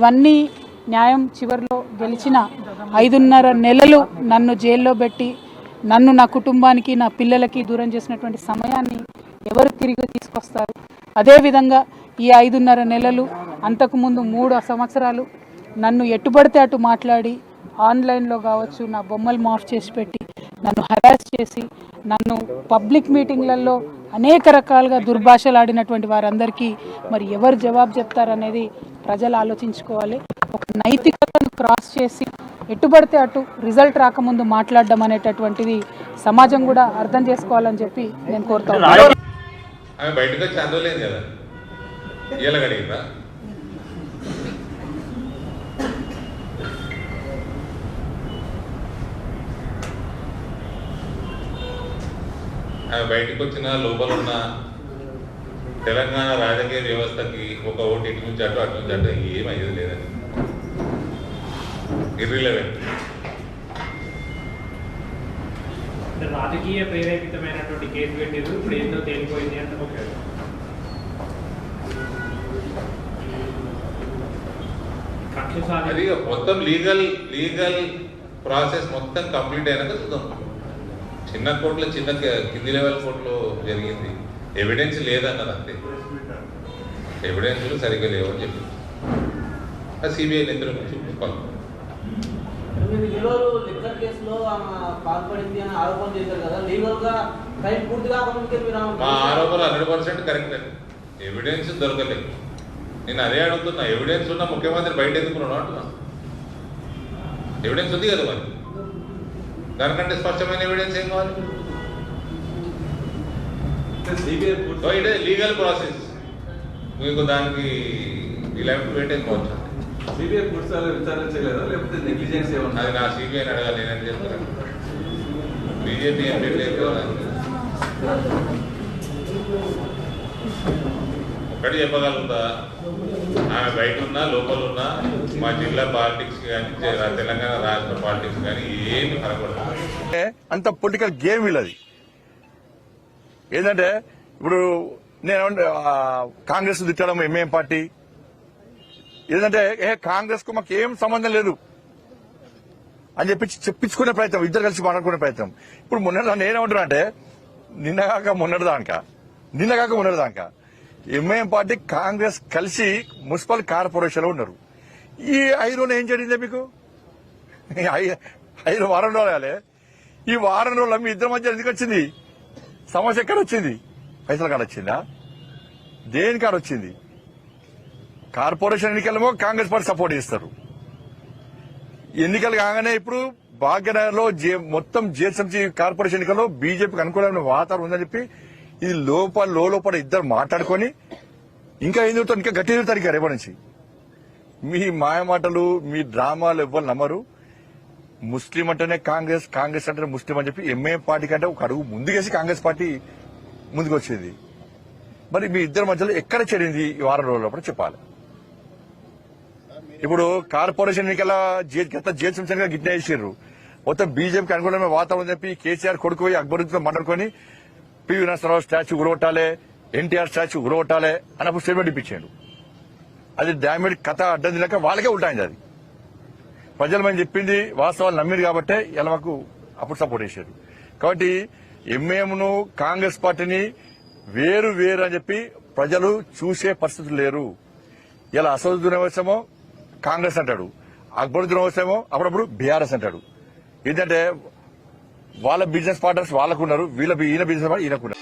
ఇవన్నీ న్యాయం చివరిలో గెలిచిన 5.5 నెలలు నన్ను జైల్లో పెట్టి నన్ను నా కుటుంబానికి నా పిల్లలకి దూరం చేసినటువంటి సమయాన్ని ఎవరు తిరిగి తీసుకొస్తారు? అదేవిధంగా ఈ 5.5 నెలలు అంతకుముందు 3 సంవత్సరాలు నన్ను ఎట్టుబడితే అటు మాట్లాడి ఆన్లైన్లో కావచ్చు నా బొమ్మలు మాఫ్ చేసి పెట్టి నన్ను హరాస్ చేసి నన్ను పబ్లిక్ మీటింగ్లలో అనేక రకాలుగా దుర్భాషలు ఆడినటువంటి వారందరికీ మరి ఎవరు జవాబు చెప్తారనేది ప్రజలు ఆలోచించుకోవాలి. ఒక నైతికతను క్రాస్ చేసి ఎట్టుబడితే అటు రిజల్ట్ రాకముందు మాట్లాడడం అనేటటువంటిది సమాజం కూడా అర్థం చేసుకోవాలని చెప్పి నేను కోరుతాను. ఆమె బయటకు వచ్చిన లోపల ఉన్న తెలంగాణ రాజకీయ వ్యవస్థకి ఒక ఓటు ఇటు నుంచి అటు అటు నుంచి అటు ఏమయ్యేది లేదని ఇర్రిలెవెంట్. రాజకీయ ప్రేరేపితమైనటువంటి కేసు పెట్టేది ఇప్పుడు ఏందో తేలిపోయింది అంటే అది మొత్తం లీగల్ ప్రాసెస్ మొత్తం కంప్లీట్ అయినాక చూద్దాం. చిన్న కోర్టులో చిన్న కింది లెవెల్ కోర్టులో జరిగింది, ఎవిడెన్స్ లేదన్నది అంతే. ఎవిడెన్స్లు సరిగ్గా లేవని చెప్పి అది సిబిఐ నిధుల నుంచి చూపించుకోవాలి. మా ఆరోపణలు 100% కరెక్ట్ అండి. ఎవిడెన్స్ దొరకలేదు. నేను అదే అడుగుతున్నా, ఎవిడెన్స్ ఉన్న ముఖ్యమంత్రి బయట ఎందుకున్నాను అంటున్నా. ఎవిడెన్స్ ఉంది కదా, మరి దానికంటే స్పష్టమైన ఎవిడెన్స్ ఏం కావాలి? ఇదే లీగల్ ప్రాసెస్, మీకు దానికి విచారణ చేయలేదా లేకపోతే నెగ్లిజెన్స్ ఏమన్నా? అది నా సిబిఐని అడగాలి, నేనేం చెప్తాను. బీజేపీ ఏం పెట్టలేదు. ఒక్కటి చెప్పగలుగుతా, ఆమె బయట ఉన్నా లోపల ఉన్నా మా జిల్లా పాలిటిక్స్ కానీ తెలంగాణ రాష్ట్ర పాలిటిక్స్ కానీ ఏమి కనపడదు. అంత పొలిటికల్ గేమ్ వీళ్ళది. ఏంటంటే ఇప్పుడు నేను కాంగ్రెస్ తిట్టడం ఎంఏఎం పార్టీ ఏంటంటే కాంగ్రెస్ కు మాకు ఏం సంబంధం లేదు అని చెప్పి చెప్పించుకునే ప్రయత్నం, ఇద్దరు కలిసి మాట్లాడుకునే ప్రయత్నం. ఇప్పుడు నేనేమంటున్నా అంటే నిన్నగాక మొన్నటిదాకా ఎంఐఎం పార్టీ కాంగ్రెస్ కలిసి మున్సిపల్ కార్పొరేషన్ లో ఉన్నారు. ఈ 5 రోజులు ఏం జరిగిందే మీకు? 5 వారం రోజులు. ఈ వారం రోజుల మీ ఇద్దరి మధ్య ఎందుకు వచ్చింది సమస్య? ఎక్కడ వచ్చింది? పైసల కాడ వచ్చిందా? దేని కాడ వచ్చింది? కార్పొరేషన్ ఎన్నికలేమో కాంగ్రెస్ పార్టీ సపోర్ట్ చేస్తారు. ఎన్నికలు కాగానే ఇప్పుడు భాగ్యనగర్లో మొత్తం జిహెచ్ఎంసీ కార్పొరేషన్ ఎన్నికల్లో బీజేపీకి అనుకూలమైన వాతావరణం ఉందని చెప్పి ఇది లోపల ఇద్దరు మాట్లాడుకొని ఇంకా ఏం చెబుతారు, ఇంకా గట్టి చెబుతారు. ఇంకా రేపటి నుంచి మీ మాయమాటలు, మీ డ్రామాలు ఎవ్వరు నమ్మరు. ముస్లిం అంటేనే కాంగ్రెస్, కాంగ్రెస్ అంటేనే ముస్లిం అని చెప్పి ఎంఐఎం పార్టీ కంటే ఒక అడుగు ముందుకేసి కాంగ్రెస్ పార్టీ ముందుకు వచ్చింది. మరి మీ ఇద్దరి మధ్యలో ఎక్కడ చేరింది ఈ వారం రోజుల చెప్పాలి. ఇప్పుడు కార్పొరేషన్ ఎన్నికల జిహెచ్ఎంసీ గిట్నే చేసారు. మొత్తం బీజేపీకి అనుకూలమైన వాతావరణం చెప్పి కేసీఆర్ కొడుకు పోయి అక్బరుద్దీన్తో మాట్లాడుకొని పివి నరసింహారావు స్టాచ్యూ ఉరగొట్టాలి, ఎన్టీఆర్ స్టాచ్యూ ఉరగొట్టాలి అన్నప్పుడు స్టేట్మెంట్ ఇప్పించాడు. అది డామేజ్ కథ అడ్డం తినక వాళ్ళకే ఉల్టాయింది. అది ప్రజలు మనం చెప్పింది వాస్తవాలు నమ్మిరు కాబట్టే ఇలా మాకు అప్పుడు సపోర్ట్ చేశారు. కాబట్టి ఎంఐఎంను కాంగ్రెస్ పార్టీని వేరు అని చెప్పి ప్రజలు చూసే పరిస్థితులు లేరు. ఇలా అసదుద్దీన్ ఓవైసీమో కాంగ్రెస్ అంటాడు, అక్బరుద్దీన్ ఓవైసీమో అప్పుడప్పుడు బీఆర్ఎస్ అంటాడు. ఏంటంటే వాళ్ళ బిజినెస్ పార్ట్నర్స్ వాళ్ళకున్నారు, ఈయన బిజినెస్ పార్ట్నర్ ఈయనకున్నారు.